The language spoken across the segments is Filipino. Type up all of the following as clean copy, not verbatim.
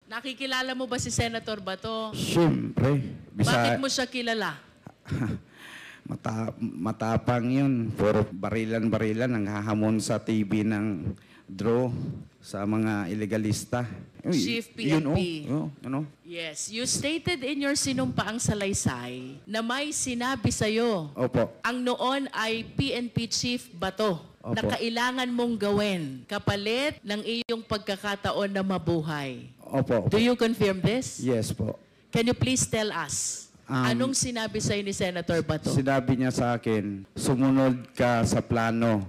Nakikilala mo ba si Senator Bato? Siyempre. Bakit mo siya kilala? Matapang yun. Puro barilan-barilan ang hahamon sa TV ng draw sa mga illegalista. Chief Yun, PNP. ano? Yes, you stated in your sinumpaang salaysay na may sinabi sa'yo Opo. ang noon ay PNP Chief Bato na Opo. kailangan mong gawin kapalit ng iyong pagkakataon na mabuhay. Opo. Do you confirm this? Yes po. Can you please tell us, anong sinabi sa'yo ni Senator Bato? Sinabi niya sa akin, sumunod ka sa plano.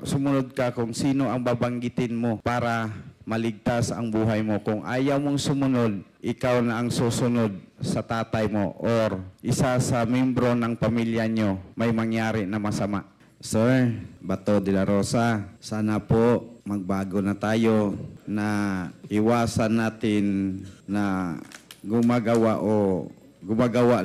Sumunod ka kung sino ang babanggitin mo para maligtas ang buhay mo. Kung ayaw mong sumunod, ikaw na ang susunod sa tatay mo or isa sa membro ng pamilya nyo may mangyari na masama. Sir, Bato de la Rosa, sana po magbago na tayo na iwasan natin na gumagawa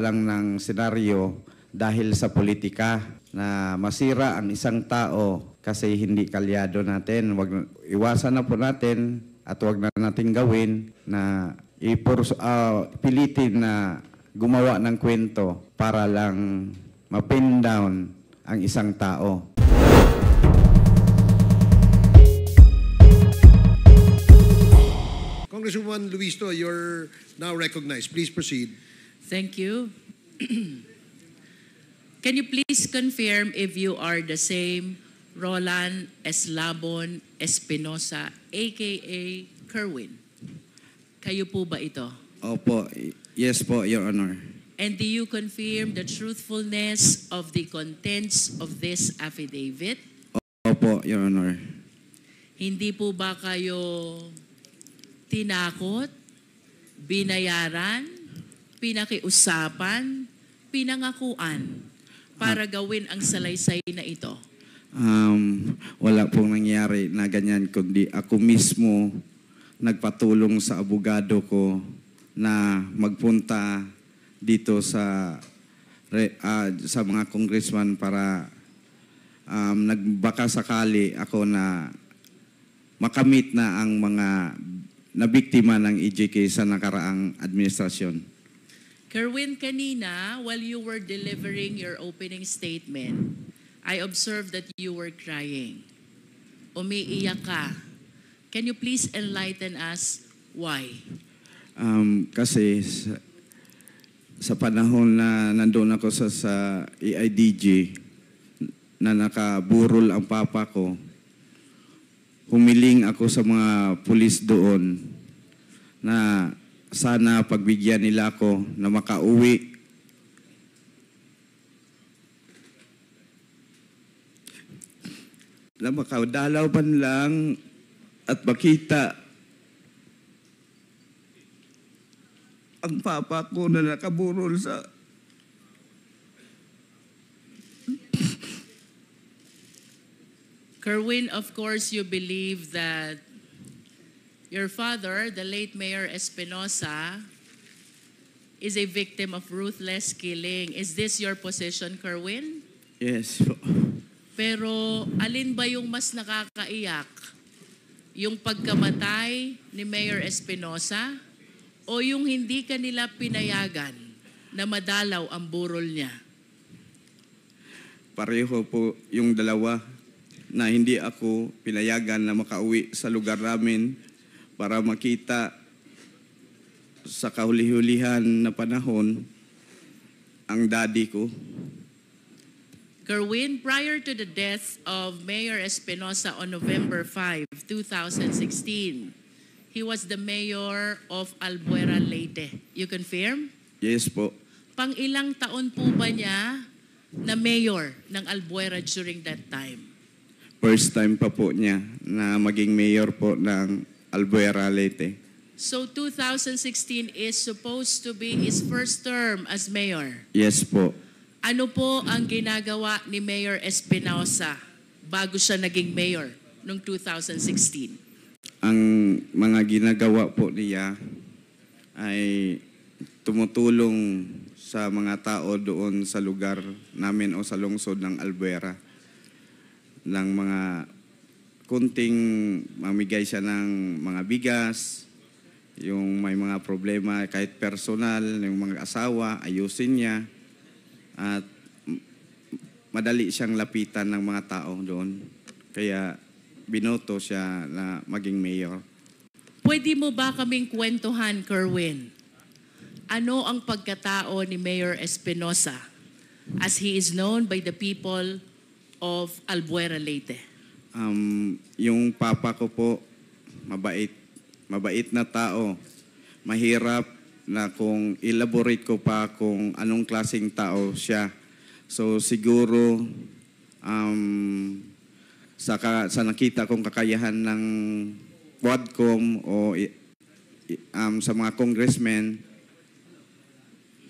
lang ng senaryo dahil sa politika na masira ang isang tao kasi hindi kalyado natin. Iwasan na po natin at wag na natin gawin na pilitin na gumawa ng kwento para lang mapin down ang isang tao. Congresswoman Luisto, you're now recognized. Please proceed. Thank you. Can you please confirm if you are the same Roland Eslabon Espinosa, aka Kerwin? Kayo po ba ito? Opo. Yes po, Your Honor. And do you confirm the truthfulness of the contents of this affidavit? Opo, Your Honor. Hindi po ba kayo tinakot, binayaran, pinakiusapan, pinangakuan para gawin ang salaysay na ito? Wala pong nangyari na ganyan, kundi ako mismo nagpatulong sa abogado ko na magpunta dito sa mga congressman para nagbaka sakali ako na makamit na ang mga nabiktima ng EJK sa nakaraang administrasyon. Kerwin, kanina, while you were delivering your opening statement, I observed that you were crying. Umiiyak ka. Can you please enlighten us why? Kasi sa panahon na nandun ako sa AIDG na nakaburol ang papa ko, humiling ako sa mga pulis doon na sana pagbigyan nila ako na makauwi. Na makadalaw man lang at makita ang papa ko na nakaburol sa Kerwin, of course, you believe that your father, the late Mayor Espinosa, is a victim of ruthless killing. Is this your position, Kerwin? Yes po. Pero alin ba yung mas nakakaiyak? Yung pagkamatay ni Mayor Espinosa o yung hindi kanila pinayagan na madalaw ang burol niya? Pareho po yung dalawa na hindi ako pinayagan na makauwi sa lugar namin para makita sa kahuli-hulihan na panahon ang daddy ko. Kerwin, prior to the death of Mayor Espinosa on November 5, 2016, he was the mayor of Albuera, Leyte. You confirm? Yes po. Pang-ilang taon po ba niya na mayor ng Albuera during that time? First time pa po niya na maging mayor po ng Albuera, Leyte. So 2016 is supposed to be his first term as mayor. Yes po. Ano po ang ginagawa ni Mayor Espinosa bago siya naging mayor noong 2016? Ang mga ginagawa po niya ay tumutulong sa mga tao doon sa lugar namin o sa lungsod ng Albuera ng mga kunting mamigay siya ng mga bigas, yung may mga problema kahit personal, yung mga asawa, ayusin niya. At madali siyang lapitan ng mga tao doon. Kaya binoto siya na maging mayor. Pwede mo ba kaming kwentuhan, Kerwin? Ano ang pagkatao ni Mayor Espinosa as he is known by the people of Albuera, Leyte? Yung papa ko po, mabait. Mabait na tao. Mahirap na kung elaborate ko pa kung anong klaseng tao siya. So siguro sa nakita kong kakayahan ng Quadcom o sa mga congressmen,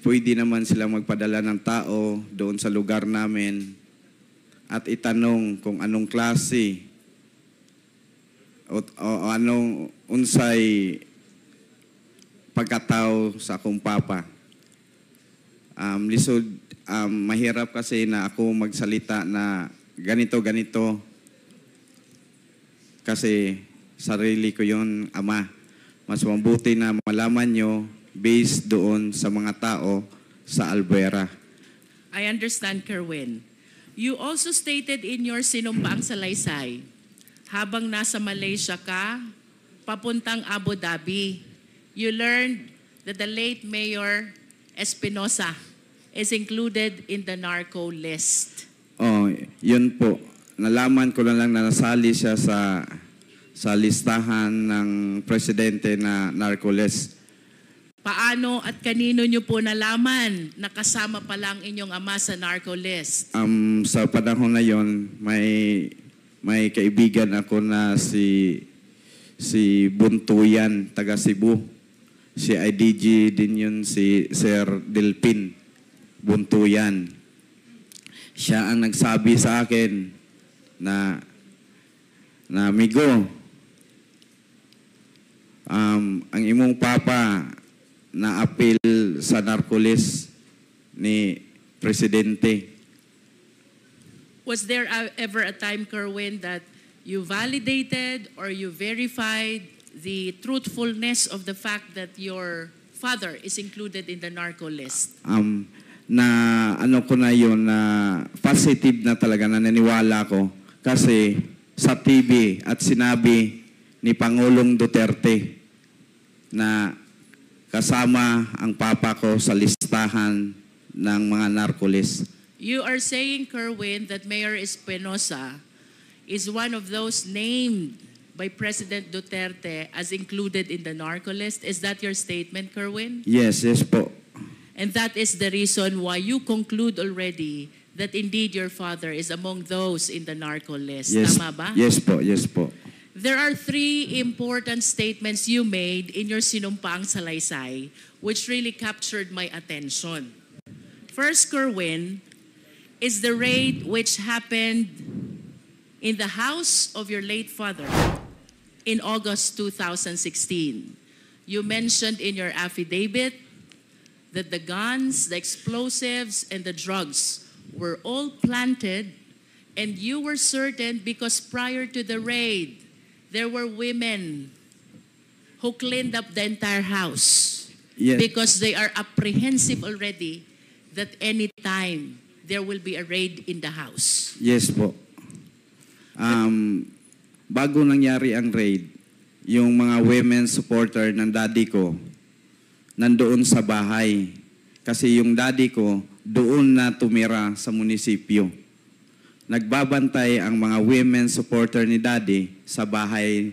pwede naman sila magpadala ng tao doon sa lugar namin at itanong kung anong klase o anong unsay pagkatao sa akong papa. Lisod, mahirap kasi na ako magsalita na ganito kasi sarili ko yon, ama. Mas mabuti na malaman nyo based doon sa mga tao sa Albuera. I understand, Kerwin. You also stated in your sinumpaang salaysay, habang nasa Malaysia ka, papuntang Abu Dhabi, you learned that the late Mayor Espinosa is included in the narco list. Oh, yun po. Nalaman ko na lang na nasali siya sa listahan ng presidente na narco list. Paano at kanino nyo po nalaman na kasama pa lang inyong ama sa narco list? Sa panahon na yon, may kaibigan ako na si Buntuyan, taga Cebu. Si IDG din yun, si Sir Delpin Buntuyan. Siya ang nagsabi sa akin na amigo, ang imong papa na appeal sa narcolis ni Presidente. Was there ever a time, Kerwin, that you validated or you verified the truthfulness of the fact that your father is included in the narco list? Na ano ko na yun, na positive na talaga, na naniwala ko. Kasi sa TV at sinabi ni Pangulong Duterte na kasama ang papa ko sa listahan ng mga narcolis. You are saying, Kerwin, that Mayor Espinosa is one of those named by President Duterte as included in the narco list. Is that your statement, Kerwin? Yes po. And that is the reason why you conclude already that indeed your father is among those in the narco list. Yes, Tama ba? yes po. There are three important statements you made in your sinumpaang salaysay which really captured my attention. First, Kerwin, is the raid which happened in the house of your late father in August 2016. You mentioned in your affidavit that the guns, the explosives, and the drugs were all planted, and you were certain because prior to the raid, there were women who cleaned up the entire house. Yes. Because they are apprehensive already that any time there will be a raid in the house. Yes po. Bago nangyari ang raid, yung mga women supporter ng daddy ko nandoon sa bahay. Kasi yung daddy ko doon na tumira sa munisipyo. Nagbabantay ang mga women supporter ni daddy sa bahay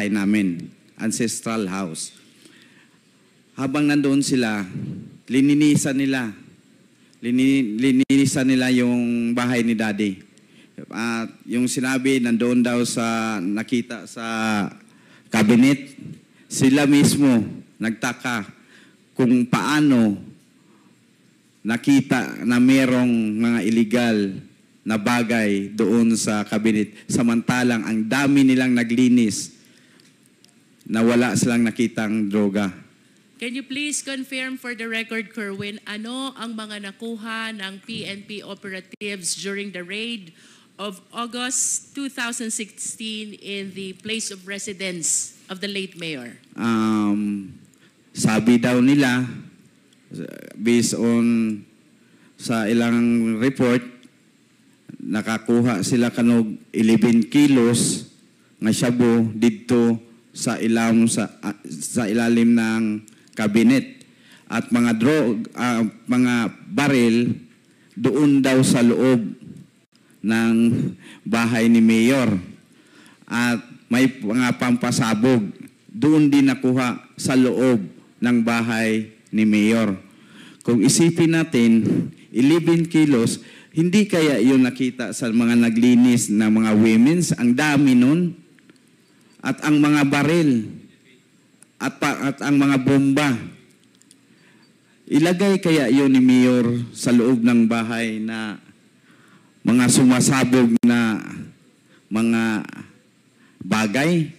namin, ancestral house. Habang nandoon sila, lininisan nila yung bahay ni daddy. At yung sinabi, nandoon daw sa nakita sa cabinet, sila mismo nagtaka kung paano nakita na merong mga illegal na bagay doon sa cabinet. Samantalang ang dami nilang naglinis na wala silang nakitang droga. Can you please confirm for the record, Kerwin, ano ang mga nakuha ng PNP operatives during the raid of August 2016 in the place of residence of the late mayor? Sabi daw nila, based on sa ilang report, nakakuha sila kanog 11 kilos nga shabu didto sa ilalim ng kabinet at mga baril doon daw sa loob ng bahay ni Mayor at may mga pampasabog doon din nakuha sa loob ng bahay ni Mayor. Kung isipin natin 11 kilos, hindi kaya yun nakita sa mga naglinis na mga women's? Ang dami nun. At ang mga baril. At ang mga bomba. Ilagay kaya yun ni Mayor sa loob ng bahay na mga sumasabog na mga bagay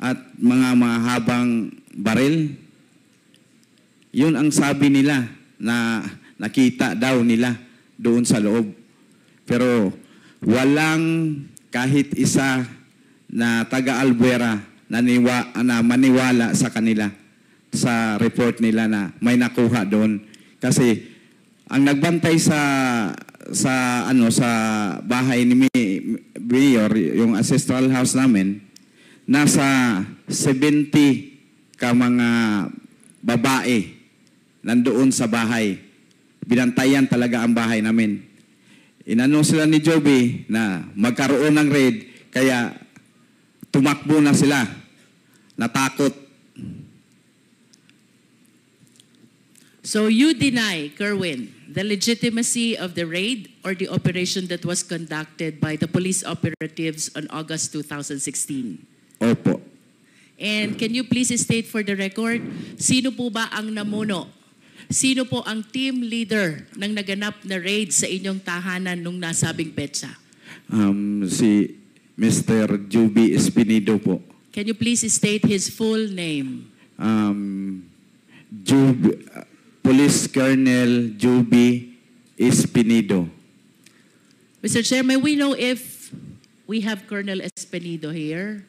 at mga mahabang baril? Yun ang sabi nila na nakita daw nila doon sa loob. Pero walang kahit isa na taga-Albuera na maniwala sa kanila sa report nila na may nakuha doon. Kasi ang nagbantay sa bahay ni Mayor, yung ancestral house namin, nasa 70 ka mga babae nandoon sa bahay. Binantayan talaga ang bahay namin. Inano sila ni Joby na magkaroon ng raid, kaya tumakbo na sila. Natakot. So you deny, Kerwin, the legitimacy of the raid or the operation that was conducted by the police operatives on August 2016? Opo. And can you please state for the record, sino po ba ang namuno? Sino po ang team leader ng naganap na raid sa inyong tahanan nung nasabing petsa? Si Mr. Joby Espinido po. Can you please state his full name? Police Colonel Joby Espinido. Mr. Chair, may we know if we have Colonel Espinido here?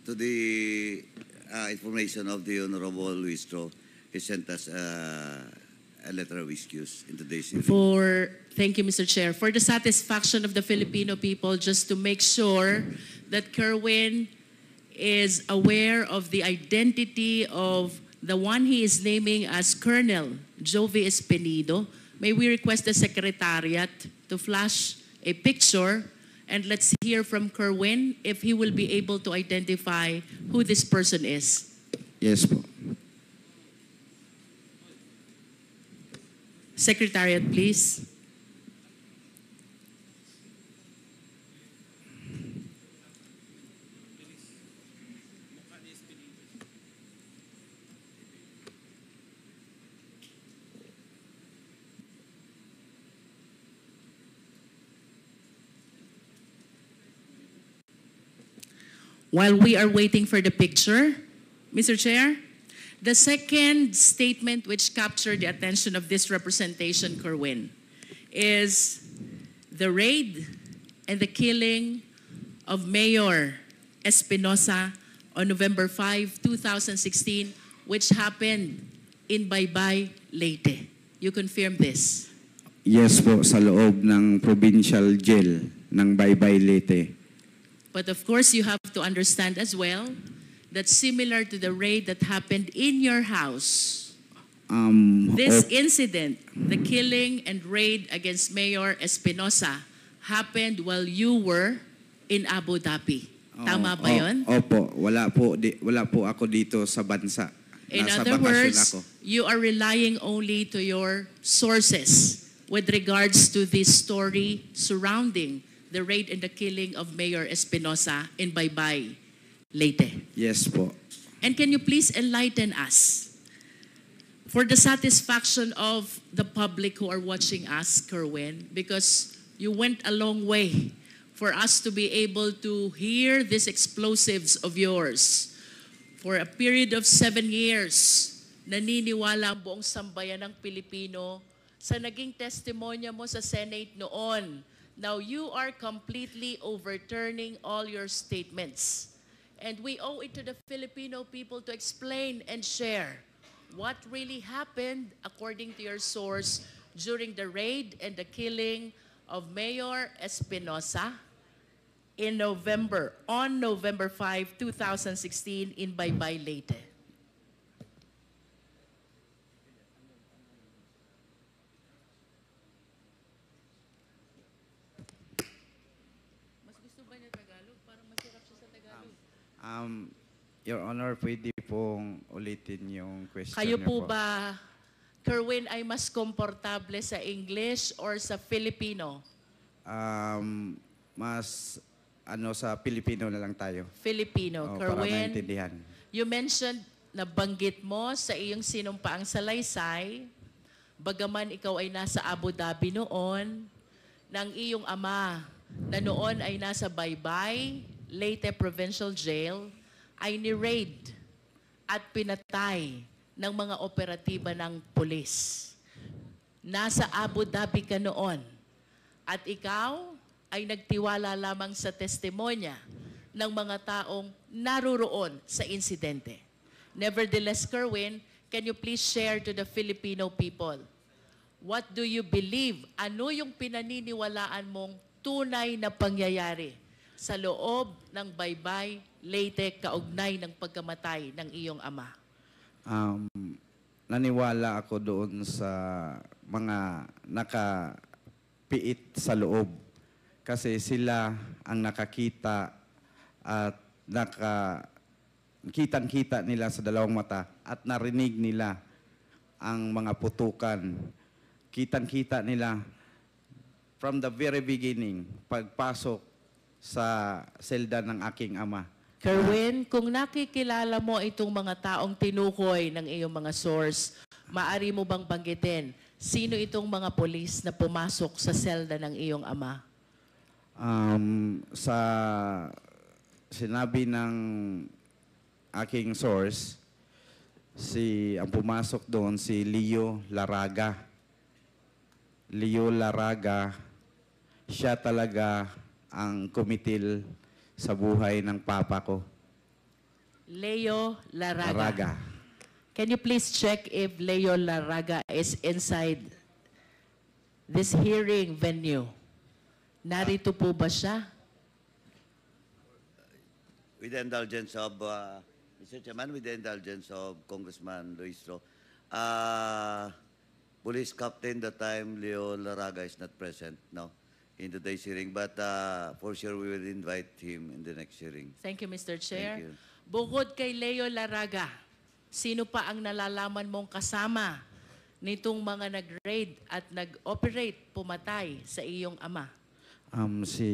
To the information of the Honorable Luis Tro, he sent us a letter of excuse in today's evening. Thank you, Mr. Chair. For the satisfaction of the Filipino people, just to make sure that Kerwin is aware of the identity of the one he is naming as Colonel Joby Espinido, may we request the Secretariat to flash a picture, and let's hear from Kerwin if he will be able to identify who this person is. Yes po. Secretariat, please. While we are waiting for the picture, Mr. Chair, the second statement which captured the attention of this representation, Kerwin, is the raid and the killing of Mayor Espinosa on November 5, 2016, which happened in Baybay, Leyte. You confirm this? Yes po, sa loob ng provincial jail ng Baybay, Leyte. But of course, you have to understand as well that similar to the raid that happened in your house, this incident, the killing and raid against Mayor Espinosa, happened while you were in Abu Dhabi. Tama ba yun? Opo, wala po ako dito sa bansa. In Nasa other bakasyon words, ako. you are relying only to your sources with regards to this story surrounding the raid and the killing of Mayor Espinosa in Baybay, Leyte. Yes po. And can you please enlighten us, for the satisfaction of the public who are watching us, Kerwin, because you went a long way for us to be able to hear these explosives of yours. For a period of 7 years, naniniwala ang buong sambayan ng Pilipino sa naging testimonya mo sa Senate noon. Now, you are completely overturning all your statements. And we owe it to the Filipino people to explain and share what really happened according to your source during the raid and the killing of Mayor Espinosa on November 5, 2016 in Baybay, Leyte. Your Honor, pwede pong ulitin yung question Kayo niyo po ba, Kerwin, ay mas komportable sa English or sa Filipino? Mas sa Pilipino na lang tayo. Filipino. Para Kerwin, maintindihan. you mentioned na banggit mo sa iyong sinumpaang salaysay, bagaman ikaw ay nasa Abu Dhabi noon, ng iyong ama na noon ay nasa Baybay, Leyte Provincial Jail, ay ni-raid at pinatay ng mga operatiba ng pulis. Nasa Abu Dhabi ka noon at ikaw ay nagtiwala lamang sa testimonya ng mga taong naruroon sa insidente. Nevertheless, Kerwin, can you please share to the Filipino people, what do you believe? Ano yung pinaniniwalaan mong tunay na pangyayari sa loob ng Baybay, Leyte, kaugnay ng pagkamatay ng iyong ama? Naniwala ako doon sa mga nakapiit sa loob. Kasi sila ang nakakita at kitang-kita nila sa dalawang mata at narinig nila ang mga putukan. Kitang-kita nila from the very beginning, pagpasok sa selda ng aking ama. Kerwin, kung nakikilala mo itong mga taong tinukoy ng iyong mga source, maari mo bang banggitin sino itong mga polis na pumasok sa selda ng iyong ama? Sa sinabi ng aking source, ang pumasok doon si Leo Laraga. Leo Laraga, siya talaga ang kumitil sa buhay ng papa ko. Leo Laraga. Laraga. Can you please check if Leo Laraga is inside this hearing venue? Narito po ba siya? With the indulgence of, Mr. Chairman, with the indulgence of Congressman Luistro, Police Captain that time, Leo Laraga, is not present now in today's hearing, but for sure we will invite him in the next hearing. Thank you, Mr. Chair. Thank you. Bukod kay Leo Laraga, sino pa ang nalalaman mong kasama nitong mga nag-raid at nag-operate pumatay sa iyong ama? Si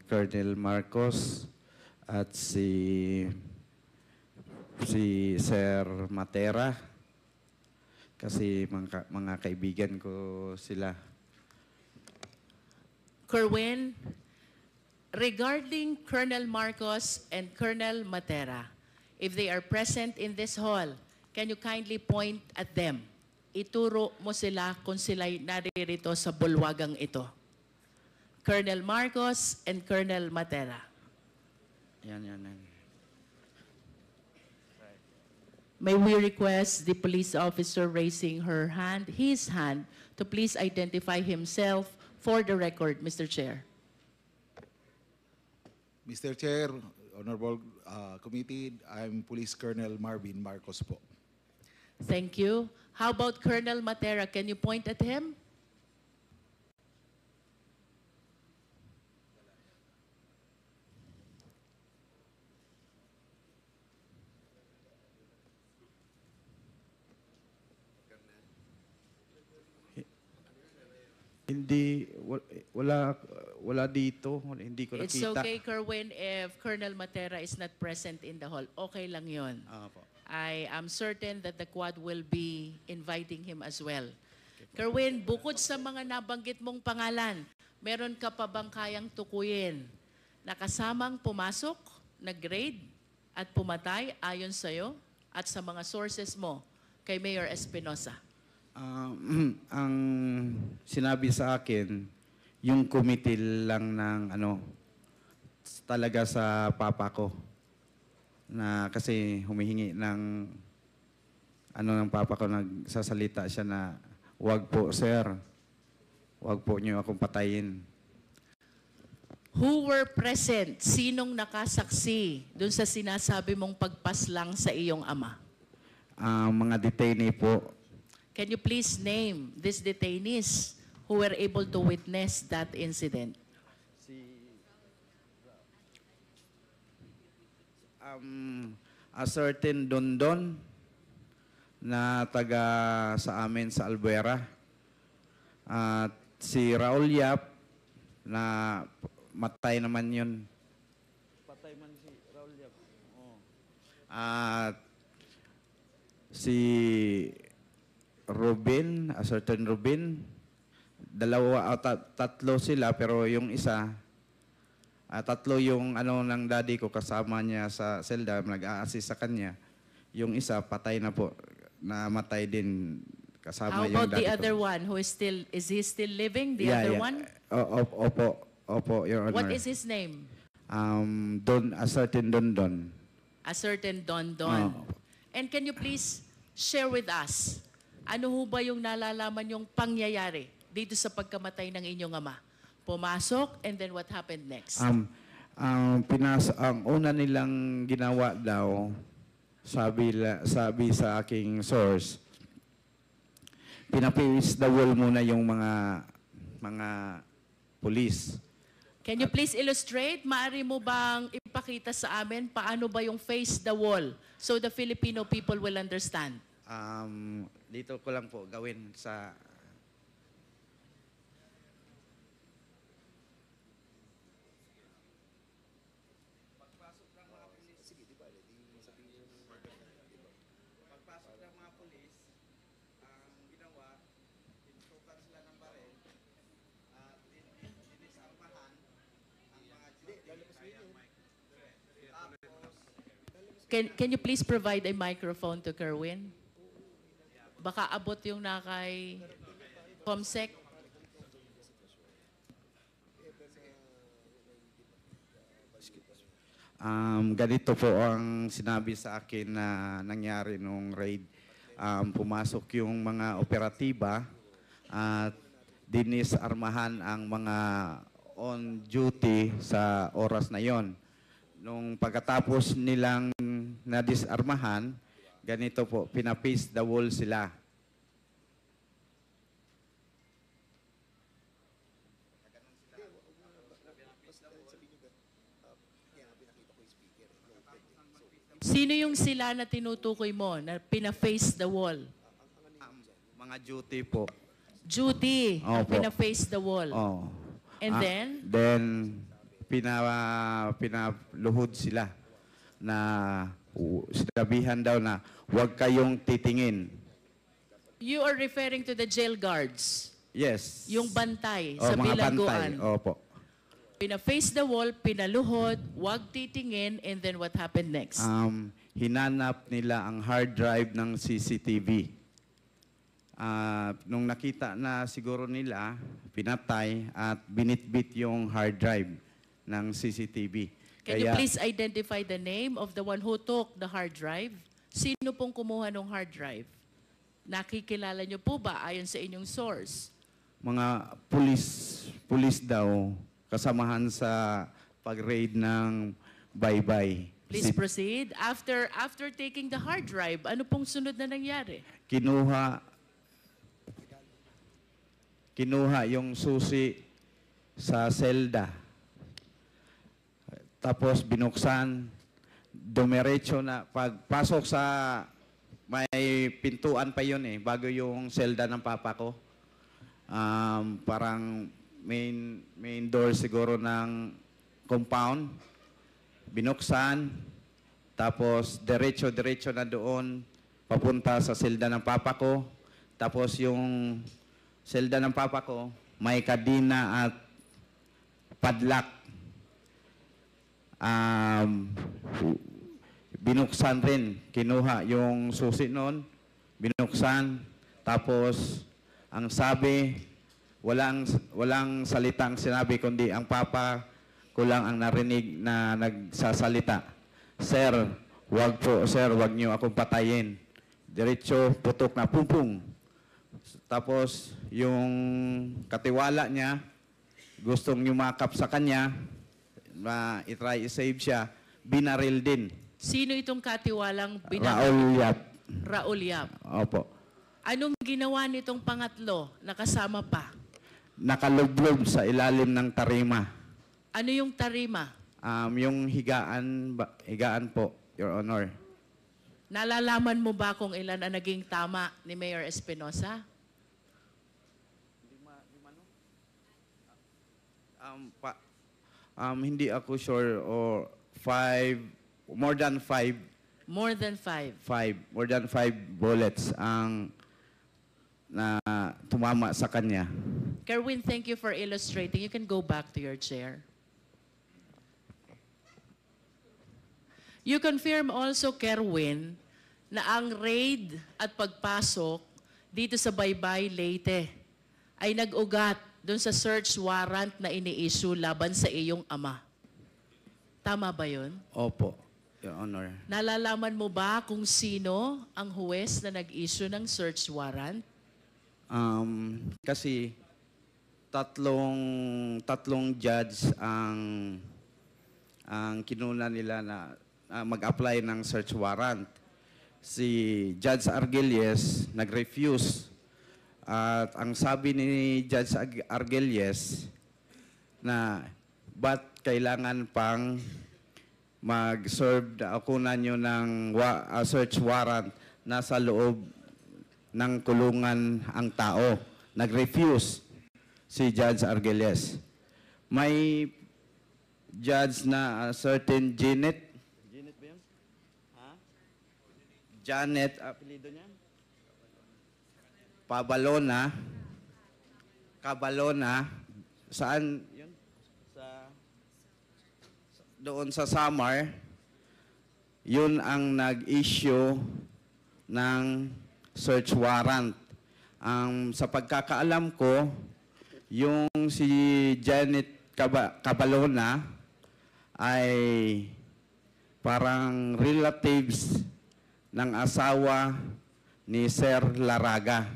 Colonel Marcos at si Sir Matera. Kasi mga kaibigan ko sila. Kerwin, regarding Colonel Marcos and Colonel Matera, if they are present in this hall, can you kindly point at them? Ituro mo sila kung sila'y naririto sa bulwagang ito. Colonel Marcos and Colonel Matera. Yan. May we request the police officer raising his hand, to please identify himself for the record, Mr. Chair. Mr. Chair, Honorable Committee, I'm Police Colonel Marvin Marcos po. Thank you. How about Colonel Matera? Can you point at him? Hindi, wala dito. Hindi ko It's nakita. okay, Kerwin, if Colonel Matera is not present in the hall. Okay lang yon. Po. I am certain that the Quad will be inviting him as well. Kerwin, bukod sa mga nabanggit mong pangalan, meron ka pa bang kayang tukuyin na kasamang pumasok, nag-raid at pumatay ayon sa'yo at sa mga sources mo kay Mayor Espinosa? Ang sinabi sa akin, yung committee lang ng talaga sa papa ko na kasi humihingi ng ng papa ko, nagsasalita siya na wag po sir, wag po niyo akong patayin. Who were present? Sinong nakasaksi dun sa sinasabi mong pagpaslang sa iyong ama? Mga detainee po. Can you please name these detainees who were able to witness that incident? A certain Dondon na taga sa amin sa Albuera. At si Raul Yap na matay naman yun. Patay man si Raul Yap. At si Ruben, a certain Ruben, tatlo sila pero yung isa, tatlo yung ng daddy ko kasama niya sa selda, nag-a-assist sa kanya. Yung isa patay na po, namatay din kasama How yung about daddy the ko. other one who is he still living? The other one? Opo, Your Honor. What is his name? A certain Dondon. A certain Don Don. And can you please share with us, ano ho ba yung nalalaman yung pangyayari dito sa pagkamatay ng inyong ama? Pumasok, and then what happened next? Ang una nilang ginawa daw, sabi sa aking source, pinapiwis the wall muna yung mga pulis. Can you please illustrate? Maari mo bang ipakita sa amin paano ba yung face the wall so the Filipino people will understand? Dito ko lang po gawin sa... Pagpasok ng mga pulis, ang ginawa, pinutukan sila ng baril, at dinisarmahan ang mga Can you please provide a microphone to Kerwin? Baka abot yung nakay Comsec. Ganito po ang sinabi sa akin na nangyari nung raid. Pumasok yung mga operatiba at dinisarmahan ang mga on duty sa oras na yon. Nung pagkatapos nilang nadisarmahan, ganito po, pinapace the wall sila. Sino yung sila na tinutukoy mo na pina-face the wall? Mga duty po. Duty, ang Opo. pina-face the wall. Oh. And then? Then, pinaluhod sila na sinabihan daw na huwag kayong titingin. You are referring to the jail guards. Yes. Yung bantay sa mga bilangguan. bantay. Opo. Pina-face the wall, pinaluhod, wag titingin, and then what happened next? Hinanap nila ang hard drive ng CCTV. Nung nakita na siguro nila, pinatay at binitbit yung hard drive ng CCTV. Can you please identify the name of the one who took the hard drive? Sino pong kumuha ng hard drive? Nakikilala niyo po ba ayon sa inyong source? Mga pulis daw, kasamahan sa pag-raid ng Baybay. Please proceed. After taking the hard drive, ano pong sunod na nangyari? Kinuha yung susi sa selda. Tapos binuksan, dumiretso na. Pagpasok sa, may pintuan pa yun bago yung selda ng papa ko. Parang main door siguro ng compound. Binuksan, tapos diretso na doon, papunta sa selda ng papa ko. Tapos yung selda ng papa ko, may kadina at padlock. Binuksan rin, kinuha yung susi noon, binuksan, Tapos, ang sabi, walang salitang sinabi, kundi ang papa ko lang ang narinig na nagsasalita. Sir, wag po, sir, wag niyo akong patayin. Diretso, putok na, pum-pum. Tapos, yung katiwala niya, gustong yumakap sa kanya, na itry i-save siya, binaril din. Sino itong katiwalang Raul Yap. Raul Yap. Opo. Anong ginawa nitong pangatlo na kasama pa? Nakalublob sa ilalim ng tarima. Ano yung tarima? Yung higaan po, Your Honor. Nalalaman mo ba kung ilan ang naging tama ni Mayor Espinosa? Hindi ako sure, or more than five More than 5. more than five bullets ang na tumama sa kanya. Kerwin, thank you for illustrating. You can go back to your chair. You confirm also, Kerwin, na ang raid at pagpasok dito sa Baybay, Leyte ay nag-ugat doon sa search warrant na ini-issue laban sa iyong ama. Tama ba yun? Opo, Your Honor. Nalalaman mo ba kung sino ang huwes na nag-issue ng search warrant? Kasi tatlong judge ang kinuna nila na mag-apply ng search warrant. Si Judge Argelies nag-refuse. At ang sabi ni Judge Argelies na ba't kailangan pang mag-serve ako na nyo ng search warrant nasa loob ng kulungan ang tao. Nag-refuse si Judge Argelies. May judge na certain Janet ba yun? Ha? Janet, apelido niya? Cabalona. Saan yun? Doon sa Samar, yun ang nag-issue ng search warrant. Sa pagkakaalam ko, yung si Janet Cabalona ay parang relatives ng asawa ni Sir Laraga.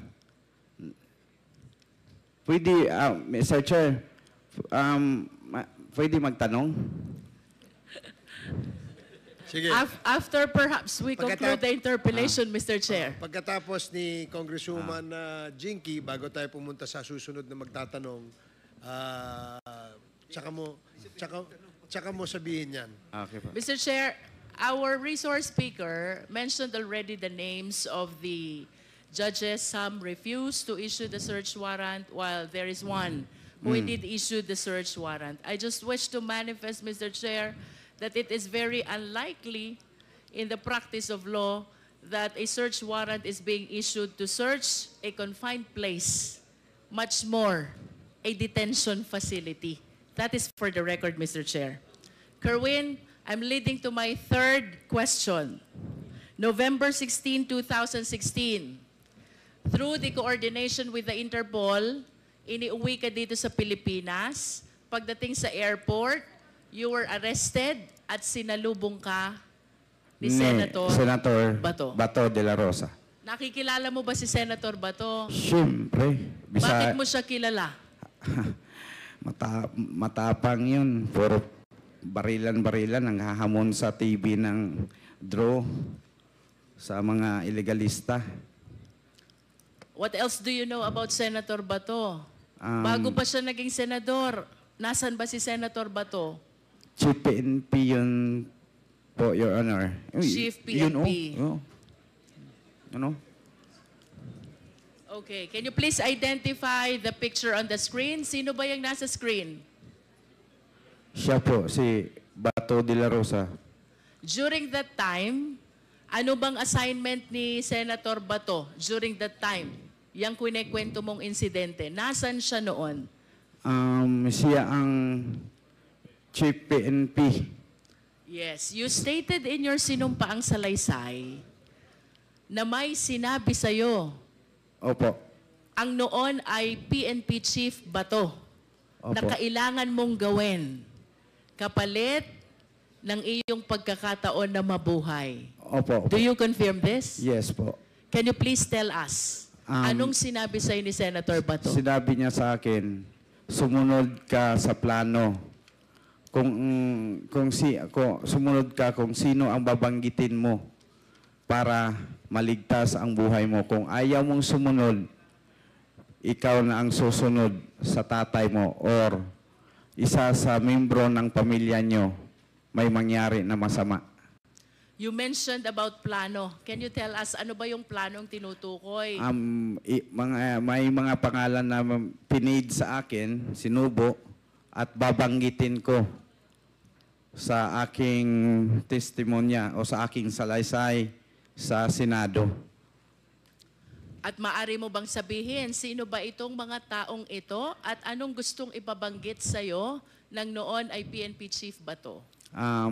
Pwede, Mr. Chair, pwede magtanong? Sige. After perhaps we conclude the interpellation, Mr. Chair. Pagkatapos ni Congresswoman Jinky, bago tayo pumunta sa susunod na magtatanong, tsaka mo sabihin yan. Okay po. Mr. Chair, our resource speaker mentioned already the names of the judges. Some refused to issue the search warrant, while there is one who indeed issued the search warrant. I just wish to manifest, Mr. Chair, that it is very unlikely in the practice of law that a search warrant is being issued to search a confined place, much more a detention facility. That is for the record, Mr. Chair. Kerwin, I'm leading to my third question. November 16, 2016, through the coordination with the Interpol, iniuwi ka dito sa Pilipinas. Pagdating sa airport, you were arrested at sinalubong ka ni Senator Bato. Bato de la Rosa. Nakikilala mo ba si Senator Bato? Siyempre. Bakit mo siya kilala? Matapang yun. Puro barilan-barilan ang hahamon sa TV ng draw sa mga illegalista. What else do you know about Senator Bato? Bago pa siya naging senador, nasan ba si Senator Bato? Chief PNP yun po, Your Honor. Chief PNP. Yun, ano? Okay, can you please identify the picture on the screen? Sino ba yung nasa screen? Siya po, si Bato de la Rosa. During that time, ano bang assignment ni Senator Bato during that time? Yang kwento mong insidente. Nasaan siya noon? Siya ang Chief PNP. Yes. You stated in your sinumpaang salaysay na may sinabi sa'yo Opo. Ang noon ay PNP Chief Bato Opo. na kailangan mong gawin kapalit ng iyong pagkakataon na mabuhay. Opo. Do you confirm this? Yes po. Can you please tell us, anong sinabi sa'yo ni Senator Bato? Sinabi niya sa akin, sumunod ka sa plano. Kung sumunod ka kung sino ang babanggitin mo para maligtas ang buhay mo. Kung ayaw mong sumunod, ikaw na ang susunod sa tatay mo or isa sa membro ng pamilya nyo may mangyari na masama. You mentioned about plano. Can you tell us, ano ba yung planong tinutukoy? May mga pangalan na pinid sa akin, sinubo, at babanggitin ko sa aking testimonya o sa aking salaysay sa Senado. At maari mo bang sabihin, sino ba itong mga taong ito at anong gustong ibabanggit sa'yo ng noon ay PNP Chief Bato?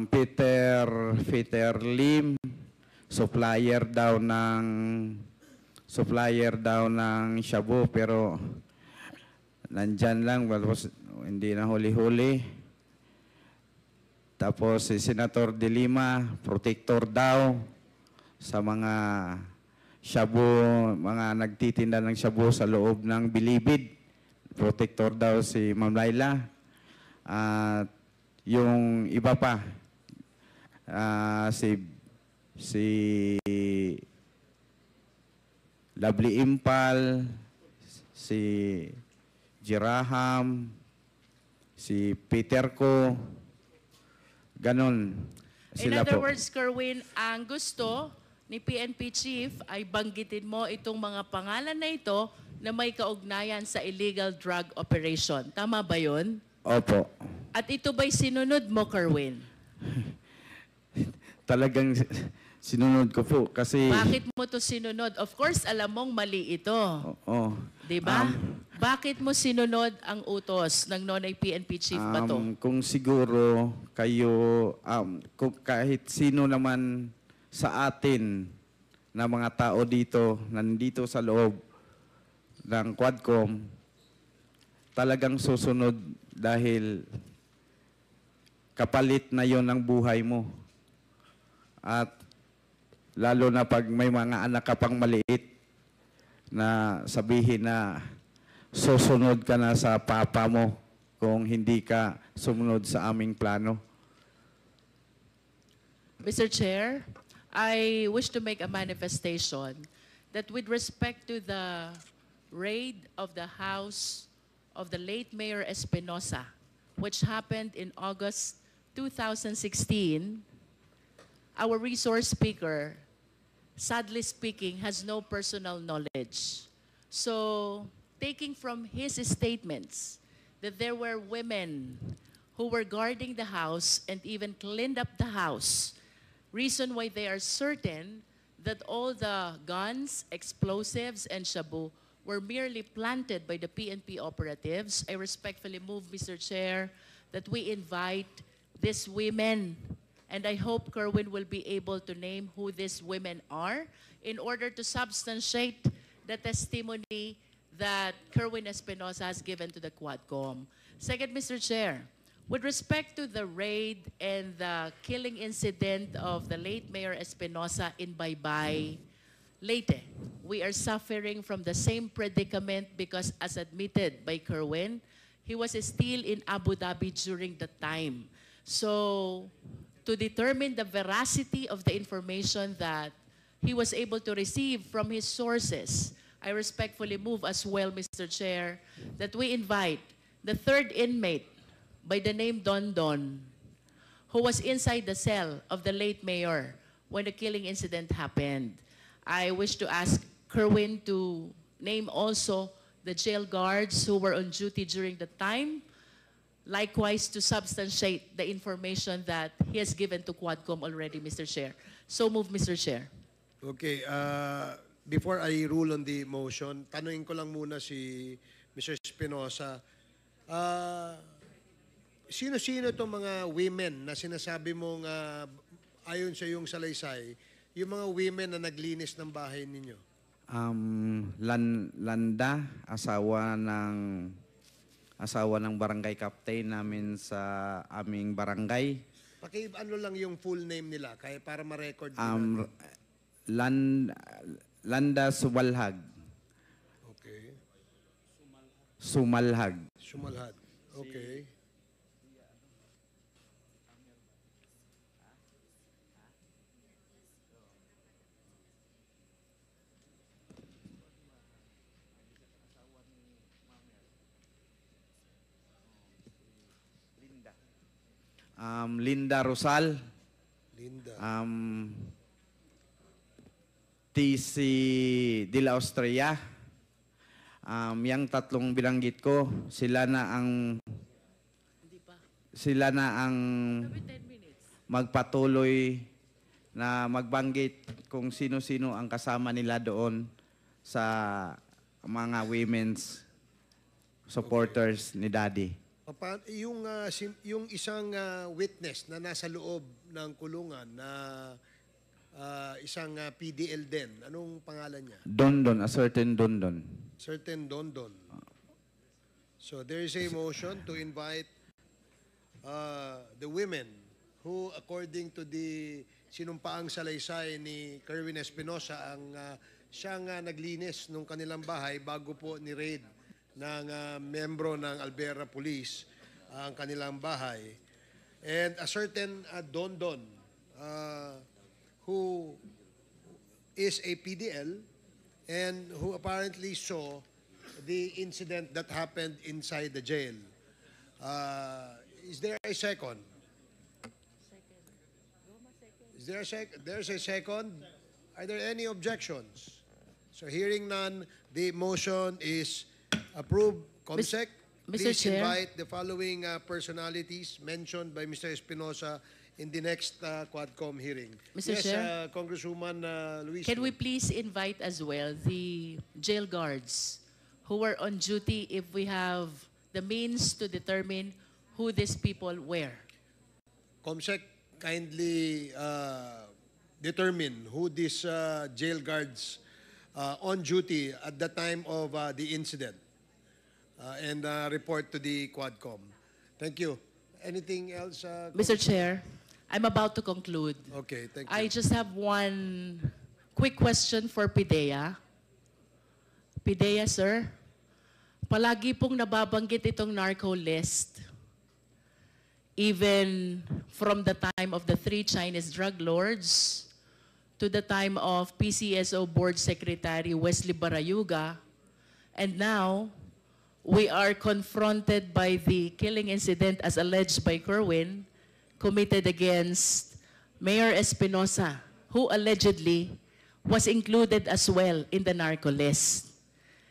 Peter Lim, supplier daw ng shabu, pero nandyan lang, hindi na huli-huli. Tapos si Senator De Lima, protector daw sa mga shabu, mga nagtitinda ng shabu sa loob ng Bilibid. Protector daw si Ma'am Laila. At yung iba pa, si Lovely Impal, si Jiraham, si Peter Ko, ganon. In Sila other po. words, Kerwin, ang gusto ni PNP Chief ay banggitin mo itong mga pangalan na ito na may kaugnayan sa illegal drug operation. Tama ba yun? Opo. At ito ba'y sinunod mo, Kerwin? Talagang sinunod ko po kasi... Bakit mo to sinunod? Of course, alam mong mali ito. Oo. Diba? Bakit mo sinunod ang utos ng noonay PNP Chief Bato? Kung siguro kayo, kung kahit sino naman sa atin na mga tao dito, nandito sa loob ng Quadcom, talagang susunod dahil kapalit na yon ng buhay mo. At lalo na pag may mga anak ka pang maliit na sabihin na susunod ka na sa papa mo kung hindi ka sumunod sa aming plano. Mr. Chair, I wish to make a manifestation that with respect to the raid of the house of the late Mayor Espinosa, which happened in August 2016, our resource speaker, sadly speaking, has no personal knowledge. So, taking from his statements that there were women who were guarding the house and even cleaned up the house, reason why they are certain that all the guns, explosives, and shabu were merely planted by the PNP operatives, I respectfully move, Mr. Chair, that we invite these women, and I hope Kerwin will be able to name who these women are in order to substantiate the testimony that Kerwin Espinosa has given to the Quadcom. Second, Mr. Chair, with respect to the raid and the killing incident of the late Mayor Espinosa in Baybay, Leyte, we are suffering from the same predicament because, as admitted by Kerwin, he was still in Abu Dhabi during the time. So, to determine the veracity of the information that he was able to receive from his sources, I respectfully move as well, Mr. Chair, that we invite the third inmate by the name Don Don, who was inside the cell of the late mayor when the killing incident happened. I wish to ask Kerwin to name also the jail guards who were on duty during the time, likewise to substantiate the information that he has given to Quadcom already, Mr. Chair. So move, Mr. Chair. Okay, before I rule on the motion, tanungin ko lang muna si Mr. Espinosa. Sino-sino itong mga women na sinasabi mong ayon sa iyong salaysay, yung mga women na naglinis ng bahay ninyo? Landa, asawa ng barangay captain namin sa aming barangay. Ano lang yung full name nila kaya para ma-record Um, natin. Landa Sumalhag. Okay. Sumalhag. Sumalhad. Okay. Linda Rosal. Linda. TC de la Austria. Yang tatlong binanggit ko, sila na ang magpatuloy na magbanggit kung sino-sino ang kasama nila doon sa mga women's supporters ni Daddy. Yung isang witness na nasa loob ng kulungan na isang PDL din, anong pangalan niya? Dondon, a certain Dondon. Certain Dondon. So there is a motion to invite the women who, according to the sinumpaang salaysay ni Kerwin Espinosa, siyang naglinis nung kanilang bahay bago po ni-raid ng membro ng Alvera Police ang kanilang bahay. And a certain Dondon who is a PDL and who apparently saw the incident that happened inside the jail. Is there a second? Is there a second? There's a second. Are there any objections? So hearing none, the motion is approved. Comsec, Mr. please Chair. invite the following personalities mentioned by Mr. Espinosa in the next Quadcom hearing. Mr. Yes, Chair. Congresswoman Luis. Can we please invite as well the jail guards who were on duty if we have the means to determine who these people were? Comsec, kindly determine who these jail guards on duty at the time of the incident and report to the Quadcom. Thank you. Anything else? Mr. Chair, I'm about to conclude. Okay, thank you. I just have one quick question for PIDEA. PIDEA, sir, palagi pong nababanggit itong narco list. Even from the time of the 3 Chinese drug lords to the time of PCSO Board Secretary Wesley Barayuga, and now we are confronted by the killing incident as alleged by Kerwin committed against Mayor Espinosa, who allegedly was included as well in the narco list.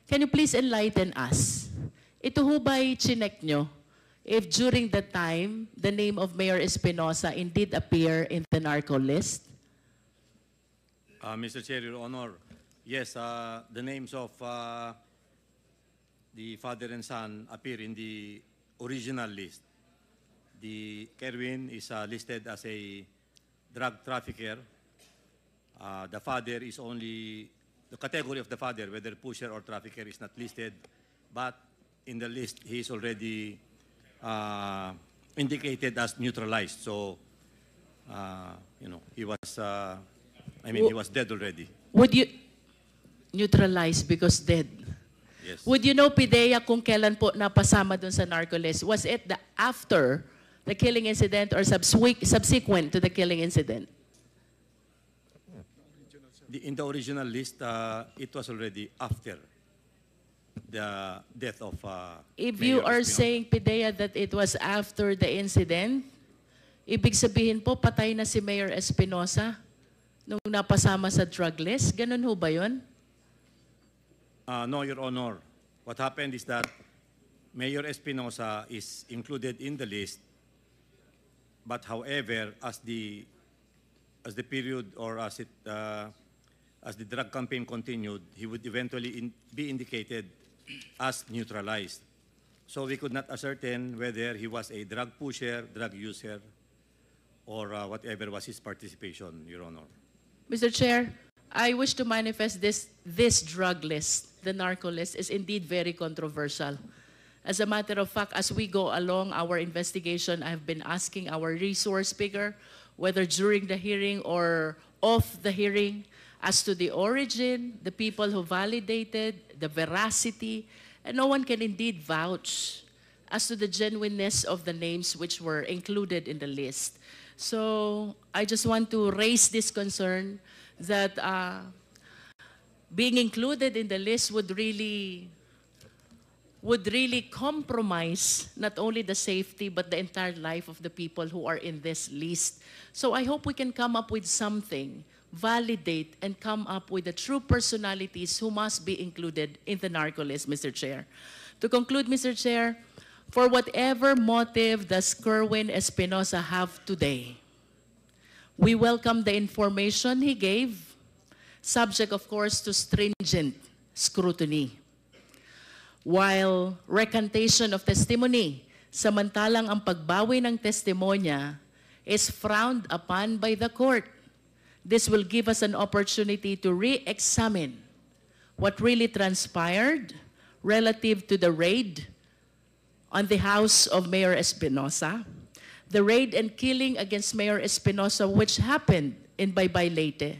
Can you please enlighten us? Ito ho ba'y chinek nyo if during that time the name of Mayor Espinosa indeed appear in the narco list? Mr. Chair, Your Honor, yes, the names of the father and son appear in the original list. The Kerwin is listed as a drug trafficker. The father is only, the category of the father, whether pusher or trafficker, is not listed, but in the list he is already indicated as neutralized. So, he was, he was dead already. Would you neutralize because dead? Yes. Would you know, PIDEA, kung kailan po napasama dun sa narco list? Was it after the killing incident or subsequent to the killing incident? In the original list, it was already after the death of If Mayor you are Espinosa. saying, PIDEA, that it was after the incident, ibig sabihin po, patay na si Mayor Espinosa nung napasama sa drug list? Ganun ho ba yun? No, Your Honor. What happened is that Mayor Espinosa is included in the list, but however, as the period or as the drug campaign continued, he would eventually be indicated as neutralized. So we could not ascertain whether he was a drug pusher, drug user, or whatever was his participation, Your Honor. Mr. Chair, I wish to manifest this drug list, the narco list, is indeed very controversial. As a matter of fact, as we go along our investigation, I've been asking our resource speaker, whether during the hearing or off the hearing, as to the origin, the people who validated, the veracity, and no one can indeed vouch as to the genuineness of the names which were included in the list. So I just want to raise this concern that being included in the list would really compromise not only the safety but the entire life of the people who are in this list. So I hope we can come up with something, validate, and come up with the true personalities who must be included in the narco list, Mr. Chair. To conclude, Mr. Chair, for whatever motive does Kerwin Espinosa have today, we welcome the information he gave, subject, of course, to stringent scrutiny. While recantation of testimony, samantalang ang pagbawi ng testimonya is frowned upon by the court. This will give us an opportunity to re-examine what really transpired relative to the raid on the house of Mayor Espinosa, the raid and killing against Mayor Espinosa which happened in Baybay Leyte,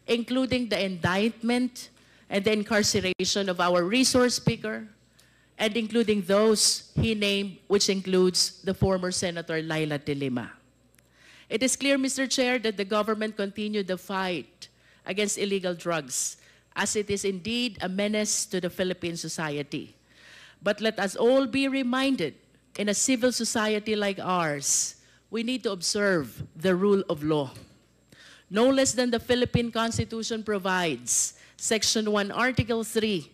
including the indictment and the incarceration of our resource speaker, and including those he named, which includes the former Senator Laila De Lima. It is clear, Mr. Chair, that the government continued the fight against illegal drugs, as it is indeed a menace to the Philippine society. But let us all be reminded, in a civil society like ours, we need to observe the rule of law. No less than the Philippine Constitution provides, Section 1, Article 3,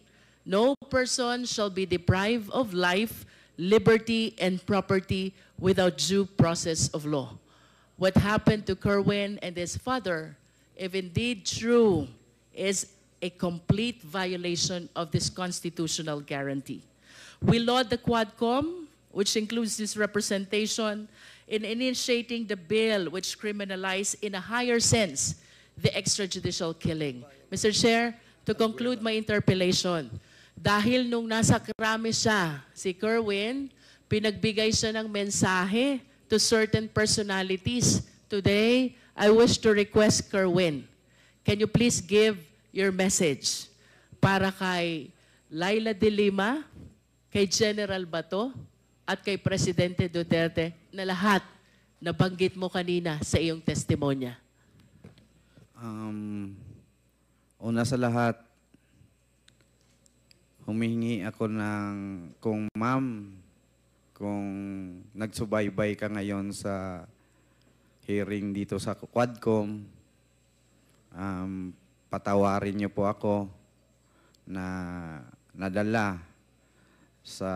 no person shall be deprived of life, liberty, and property without due process of law. What happened to Kerwin and his father, if indeed true, is a complete violation of this constitutional guarantee. We laud the Quadcom, which includes this representation, in initiating the bill which criminalizes in a higher sense the extrajudicial killing. Mr. Chair, to conclude my interpellation, dahil nung nasa krami siya, si Kerwin, pinagbigay siya ng mensahe to certain personalities. Today, I wish to request Kerwin, can you please give your message para kay Laila De Lima, kay General Bato, at kay Presidente Duterte na lahat nabanggit mo kanina sa iyong testimonya? Una sa lahat, humihingi ako ng, kung ma'am, kung nagsubaybay ka ngayon sa hearing dito sa Quadcom, patawarin niyo po ako na nadala sa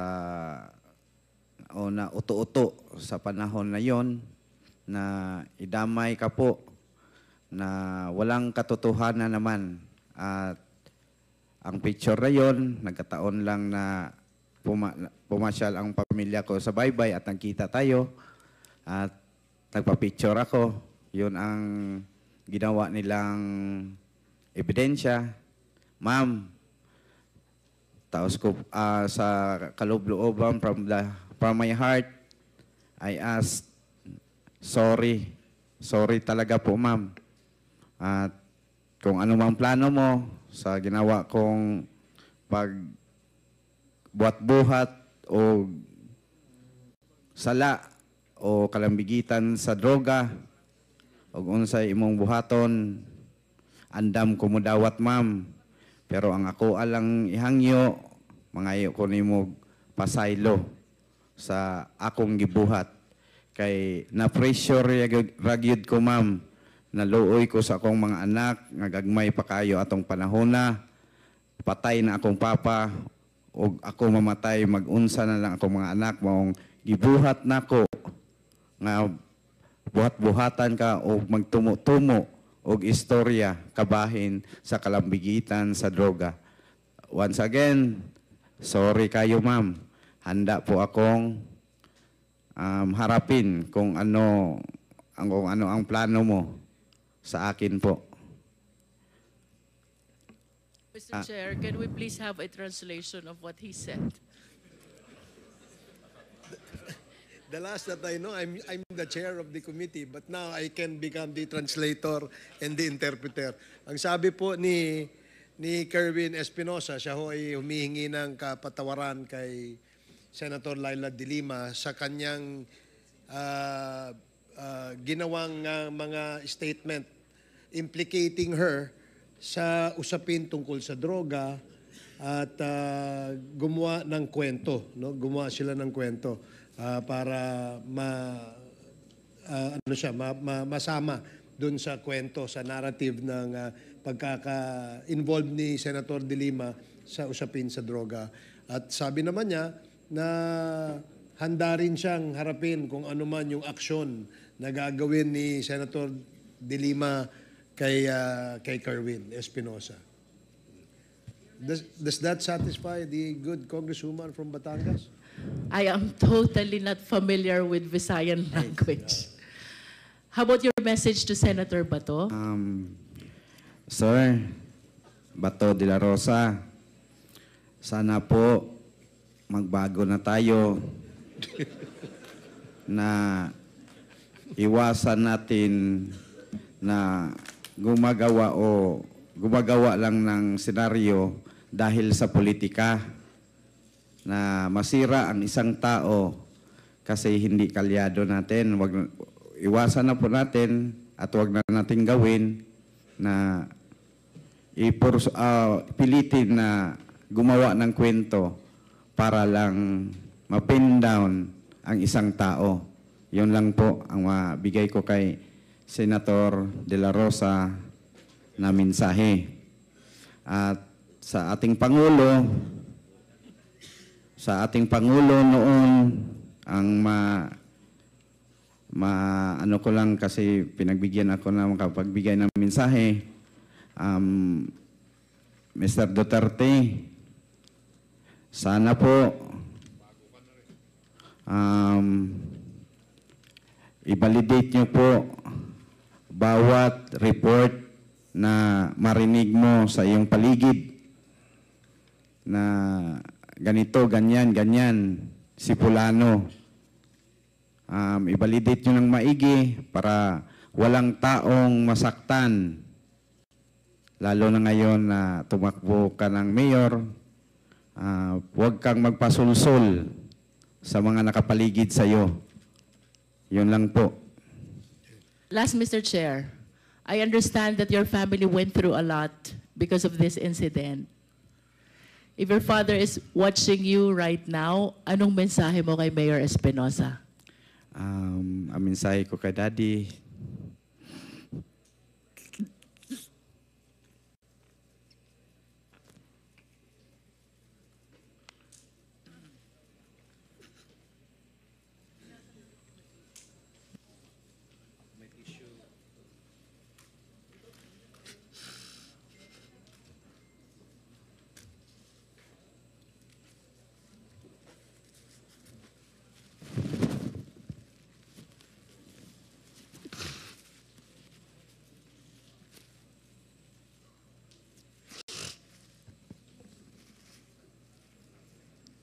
o na uto-uto sa panahon na yon na idamay ka po na walang katotohanan naman. At ang picture na yon, nagkataon lang na pumasyal ang pamilya ko sa baybay at nagkita tayo at nagpa-picture ako. Yun ang ginawa nilang ebidensya. Ma'am, taos ko sa kaloob-looban from my heart, I ask, sorry talaga po, ma'am. At kung ano mang plano mo sa ginawa kong pagbuhat-buhat o sala o kalambigitan sa droga o unsay imong buhaton, andam ko mo dawat, ma'am. Pero ang ako alang ihangyo, mangayo ko nimo pasaylo sa akong gibuhat. Kay na-pressure ragyod ko, ma'am. Naluoy ko sa akong mga anak, ngagagmay pa kayo atong panahon na. Patay na akong papa, o ako mamatay, mag-unsa na lang akong mga anak, maong gibuhat na ko, nga buhat-buhatan ka o magtumo-tumo o istorya kabahin sa kalambigitan sa droga. Once again, sorry kayo, ma'am. Handa po akong harapin kung ano ang plano mo sa akin po. Mr. Chair, can we please have a translation of what he said? The last that I know, I'm the chair of the committee, but now I can become the translator and the interpreter. Ang sabi po ni Kerwin Espinosa, siya ho ay humihingi ng kapatawaran kay Senator Laila de Lima sa kanyang ginawang mga statement implicating her sa usapin tungkol sa droga at gumawa ng kwento, no? Gumawa sila ng kwento para masama dun sa kwento, sa narrative ng pagkaka-involved ni Senator de Lima sa usapin sa droga. At sabi naman niya na handa rin siyang harapin kung ano man yung aksyon na gagawin ni Senator de Lima kay Kerwin Espinosa. Does that satisfy the good congresswoman from Batangas? I am totally not familiar with Visayan language. How about your message to Senator Bato? Sir, Bato de la Rosa, sana po magbago na tayo na iwasan natin na gumagawa lang ng senaryo dahil sa politika na masira ang isang tao kasi hindi kalyado natin. Iwasan na po natin at wag na natin gawin na pilitin na gumawa ng kwento para lang ma-pin down ang isang tao. Yun lang po ang mabigay ko kay Senator De La Rosa na mensahe. At sa ating Pangulo noon ang ano ko lang kasi pinagbigyan ako na makapagbigay ng mensahe. Mr. Duterte, sana po i-validate niyo po bawat report na marinig mo sa iyong paligid na ganito, ganyan, si Fulano. I-validate nyo ng maigi para walang taong masaktan. Lalo na ngayon na tumakbo ka ng mayor, huwag kang magpasulsul sa mga nakapaligid sa iyo. Yun lang po. Last, Mr. Chair, I understand that your family went through a lot because of this incident. If your father is watching you right now, anong mensahe mo kay Mayor Espinosa? Ang mensahe ko kay Daddy,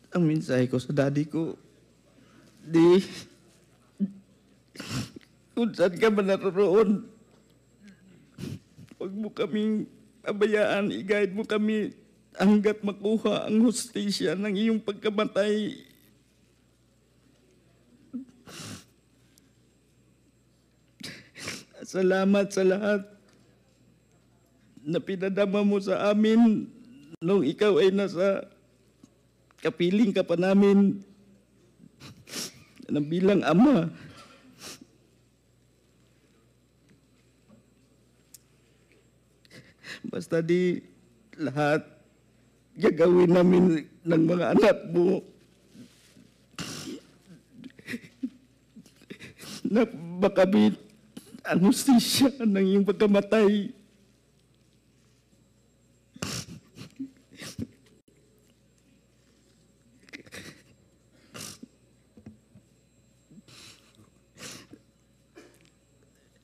ang mensahe ko sa daddy ko, kung saan ka man naroon, huwag mo kaming pabayaan, i-guide mo kami hanggat makuha ang hustisya ng iyong pagkamatay. Salamat sa lahat na pinadama mo sa amin nung ikaw ay nasa kapiling ka pa namin na bilang ama. Basta di lahat gagawin namin ng mga anak mo na makamit ang hustisya ng iyong pagkamatay.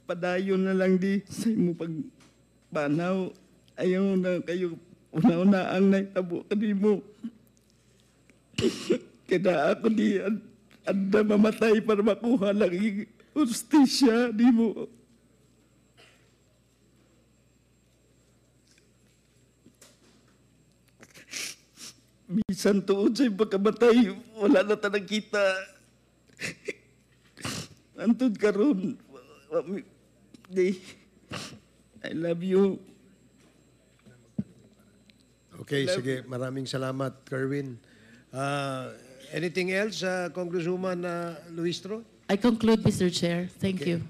Padayon na lang di sa imo pagpanaw. Ayaw na kayo una-una ang naitabo kanimo. Kaya ako di anda mamatay para makuha lang yung justisya di mo. Bisan tuod sa'yo pagkamatay, wala na tanang kita. Antod karon, I love you. Okay, sige. Maraming salamat, Kerwin. Anything else, Congresswoman Luistro? I conclude, Mr. Chair. Thank you.